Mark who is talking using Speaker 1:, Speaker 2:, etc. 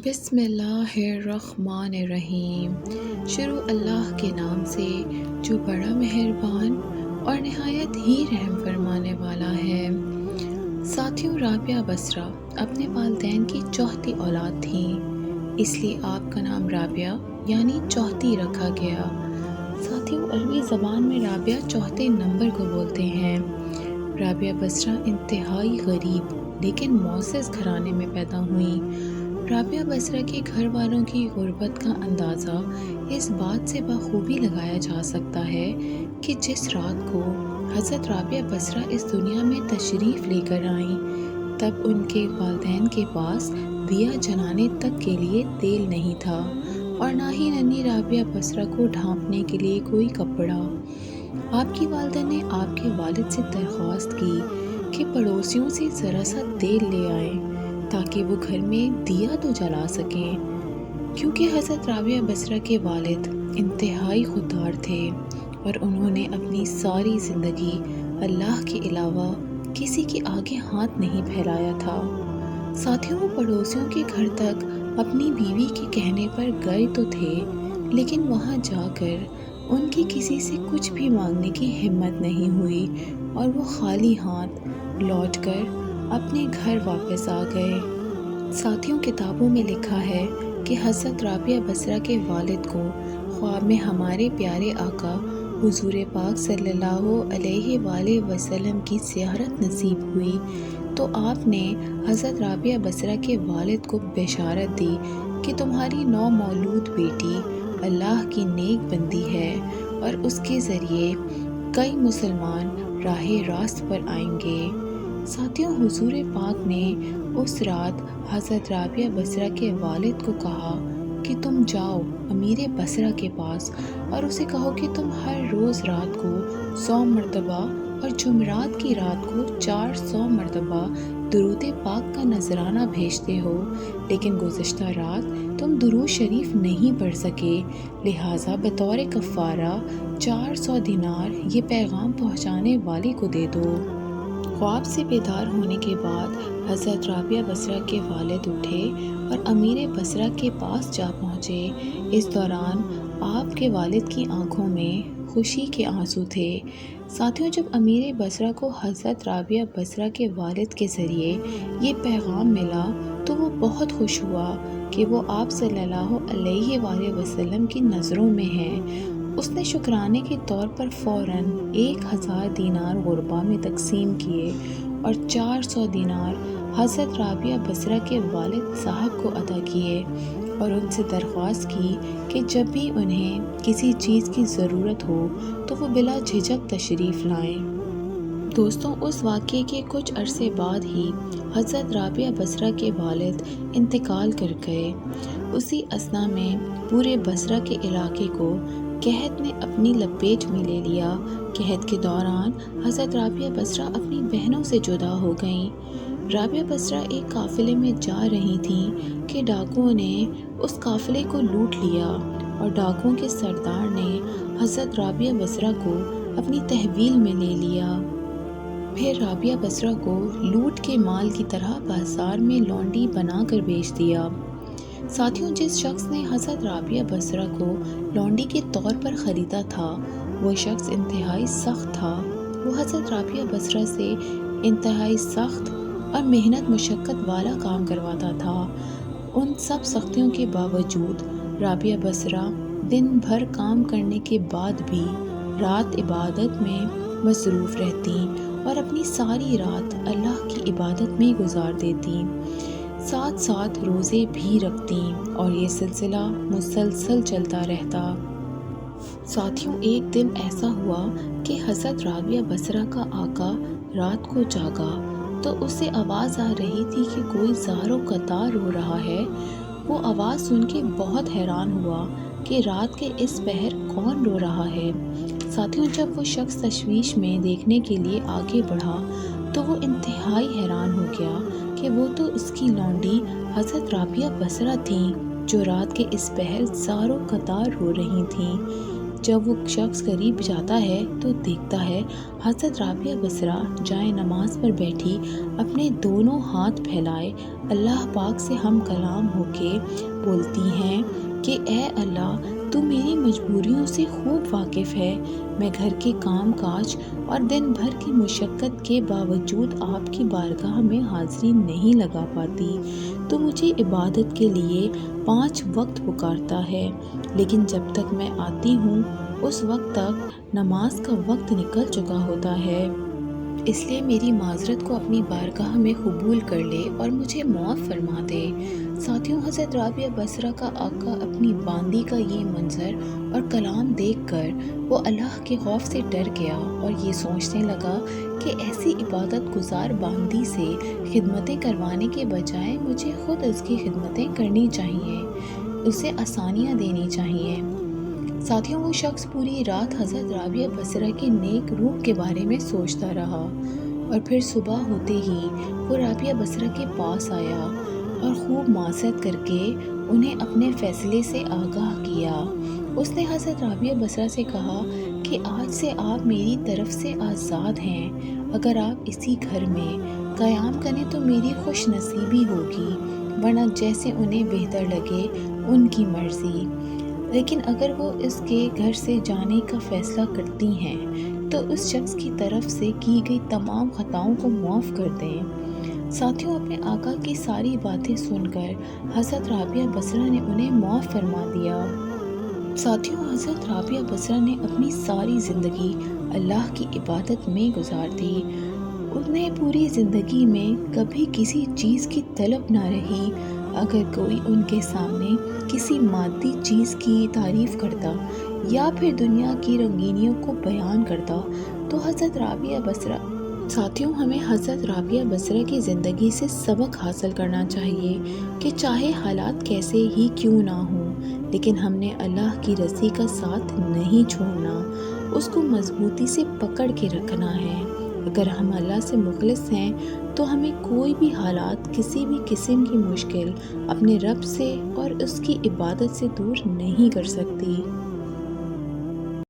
Speaker 1: بسم اللہ الرحمن الرحیم۔ شروع اللہ کے نام سے جو بڑا مہربان اور نہایت ہی رحم فرمانے والا ہے۔ ساتھیوں، رابعہ بصرہ اپنے والدین کی چوتھی اولاد تھیں، اس لیے آپ کا نام رابعہ یعنی چوتھی رکھا گیا۔ ساتھیوں، عربی زبان میں رابعہ چوتھے نمبر کو بولتے ہیں۔ رابعہ بصرہ انتہائی غریب لیکن معزز گھرانے میں پیدا ہوئیں۔ رابعہ بصرہ کے گھر والوں کی غربت کا اندازہ اس بات سے بخوبی لگایا جا سکتا ہے کہ جس رات کو حضرت رابعہ بصرہ اس دنیا میں تشریف لے کر آئیں، تب ان کے والدین کے پاس دیا جلانے تک کے لیے تیل نہیں تھا اور نہ ہی ننھی رابعہ بصرہ کو ڈھانپنے کے لیے کوئی کپڑا۔ آپ کی والدہ نے آپ کے والد سے درخواست کی کہ پڑوسیوں سے ذرا سا تیل لے آئیں تاکہ وہ گھر میں دیا تو جلا سکیں، کیونکہ حضرت رابعہ بصرہ کے والد انتہائی خوددار تھے اور انہوں نے اپنی ساری زندگی اللہ کے علاوہ کسی کے آگے ہاتھ نہیں پھیلایا تھا۔ ساتھیوں، پڑوسیوں کے گھر تک اپنی بیوی کے کہنے پر گئے تو تھے، لیکن وہاں جا کر ان کی کسی سے کچھ بھی مانگنے کی ہمت نہیں ہوئی اور وہ خالی ہاتھ لوٹ کر اپنے گھر واپس آ گئے۔ ساتھیوں، کتابوں میں لکھا ہے کہ حضرت رابعہ بصرہ کے والد کو خواب میں ہمارے پیارے آقا حضور پاک صلی اللہ علیہ وآلہ وسلم کی زیارت نصیب ہوئی تو آپ نے حضرت رابعہ بصرہ کے والد کو بشارت دی کہ تمہاری نومولود بیٹی اللہ کی نیک بندی ہے اور اس کے ذریعے کئی مسلمان راہ راست پر آئیں گے۔ ساتھیوں، حضور پاک نے اس رات حضرت رابعہ بصرہ کے والد کو کہا کہ تم جاؤ امیر بصرہ کے پاس اور اسے کہو کہ تم ہر روز رات کو 100 مرتبہ اور جمعرات کی رات کو 400 مرتبہ درود پاک کا نذرانہ بھیجتے ہو، لیکن گزشتہ رات تم درود شریف نہیں پڑھ سکے، لہٰذا بطور کفارہ 400 دینار یہ پیغام پہنچانے والے کو دے دو۔ خواب سے بیدار ہونے کے بعد حضرت رابعہ بصرہ کے والد اٹھے اور امیر بصرہ کے پاس جا پہنچے۔ اس دوران آپ کے والد کی آنکھوں میں خوشی کے آنسو تھے۔ ساتھیوں، جب امیر بصرہ کو حضرت رابعہ بصرہ کے والد کے ذریعے یہ پیغام ملا تو وہ بہت خوش ہوا کہ وہ آپ صلی اللہ علیہ وآلہ وسلم کی نظروں میں ہیں۔ اس نے شکرانے کے طور پر فوراً 1000 دینار غربا میں تقسیم کیے اور 400 دینار حضرت رابعہ بصرہ کے والد صاحب کو عطا کیے اور ان سے درخواست کی کہ جب بھی انہیں کسی چیز کی ضرورت ہو تو وہ بلا جھجک تشریف لائیں۔ دوستوں، اس واقعے کے کچھ عرصے بعد ہی حضرت رابعہ بصرہ کے والد انتقال کر گئے۔ اسی اثنا میں پورے بصرہ کے علاقے کو قحط نے اپنی لپیٹ میں لے لیا۔ قحط کے دوران حضرت رابعہ بصرہ اپنی بہنوں سے جدا ہو گئیں۔ رابعہ بصرہ ایک قافلے میں جا رہی تھیں کہ ڈاکوؤں نے اس قافلے کو لوٹ لیا اور ڈاکوؤں کے سردار نے حضرت رابعہ بصرہ کو اپنی تحویل میں لے لیا۔ پھر رابعہ بصرہ کو لوٹ کے مال کی طرح بازار میں لونڈی بنا کر بیچ دیا۔ ساتھیوں، جس شخص نے حضرت رابعہ بصرہ کو لونڈی کے طور پر خریدا تھا وہ شخص انتہائی سخت تھا۔ وہ حضرت رابعہ بصرہ سے انتہائی سخت اور محنت مشقت والا کام کرواتا تھا۔ ان سب سختیوں کے باوجود رابعہ بصرہ دن بھر کام کرنے کے بعد بھی رات عبادت میں مصروف رہتیں اور اپنی ساری رات اللہ کی عبادت میں گزار دیتیں، ساتھ ساتھ روزے بھی رکھتیں اور یہ سلسلہ مسلسل چلتا رہتا۔ ساتھیوں، ایک دن ایسا ہوا کہ حضرت رابعہ بصرہ کا آقا رات کو جاگا تو اسے آواز آ رہی تھی کہ کوئی زار و قطار رو رہا ہے۔ وہ آواز سن کے بہت حیران ہوا کہ رات کے اس پہر کون رو رہا ہے۔ ساتھیوں، جب وہ شخص تشویش میں دیکھنے کے لیے آگے بڑھا تو وہ انتہائی حیران ہو گیا کہ وہ تو اس کی لونڈی حضرت رابعہ بصرہ تھیں جو رات کے اس پہر زار و قطار رو رہی تھیں۔ جب وہ شخص قریب جاتا ہے تو دیکھتا ہے حضرت رابعہ بصرہ جائے نماز پر بیٹھی اپنے دونوں ہاتھ پھیلائے اللہ پاک سے ہم کلام ہو کے بولتی ہیں کہ اے اللہ تو میری مجبوریوں سے خوب واقف ہے، میں گھر کے کام کاج اور دن بھر کی مشقت کے باوجود آپ کی بارگاہ میں حاضری نہیں لگا پاتی، تو مجھے عبادت کے لیے 5 وقت پکارتا ہے، لیکن جب تک میں آتی ہوں اس وقت تک نماز کا وقت نکل چکا ہوتا ہے، اس لیے میری معذرت کو اپنی بارگاہ میں قبول کر لے اور مجھے معاف فرما دے۔ ساتھیوں، حضرت رابعہ بصرہ کا آقا اپنی باندی کا یہ منظر اور کلام دیکھ کر وہ اللہ کے خوف سے ڈر گیا اور یہ سوچنے لگا کہ ایسی عبادت گزار باندی سے خدمتیں کروانے کے بجائے مجھے خود اس کی خدمتیں کرنی چاہیے، اسے آسانیاں دینی چاہیے۔ ساتھیوں، وہ شخص پوری رات حضرت رابعہ بصرہ کے نیک روح کے بارے میں سوچتا رہا اور پھر صبح ہوتے ہی وہ رابعہ بصرہ کے پاس آیا اور خوب معذرت کر کے انہیں اپنے فیصلے سے آگاہ کیا۔ اس نے حضرت رابعہ بصرہ سے کہا کہ آج سے آپ میری طرف سے آزاد ہیں، اگر آپ اسی گھر میں قیام کریں تو میری خوش نصیبی ہوگی، ورنہ جیسے انہیں بہتر لگے ان کی مرضی، لیکن اگر وہ اس کے گھر سے جانے کا فیصلہ کرتی ہیں تو اس شخص کی طرف سے کی گئی تمام خطاؤں کو معاف کر دیں۔ ساتھیوں، اپنے آقا کی ساری باتیں سن کر حضرت رابعہ بصرہ نے انہیں معاف فرما دیا۔ ساتھیوں، حضرت رابعہ بصرہ نے اپنی ساری زندگی اللہ کی عبادت میں گزار دی، انہیں پوری زندگی میں کبھی کسی چیز کی طلب نہ رہی۔ اگر کوئی ان کے سامنے کسی مادی چیز کی تعریف کرتا یا پھر دنیا کی رنگینیوں کو بیان کرتا تو حضرت رابعہ بصرہ ساتھیوں، ہمیں حضرت رابعہ بصرہ کی زندگی سے سبق حاصل کرنا چاہیے کہ چاہے حالات کیسے ہی کیوں نہ ہوں، لیکن ہم نے اللہ کی رضی کا ساتھ نہیں چھوڑنا، اس کو مضبوطی سے پکڑ کے رکھنا ہے۔ اگر ہم اللہ سے مخلص ہیں تو ہمیں کوئی بھی حالات، کسی بھی قسم کی مشکل اپنے رب سے اور اس کی عبادت سے دور نہیں کر سکتی۔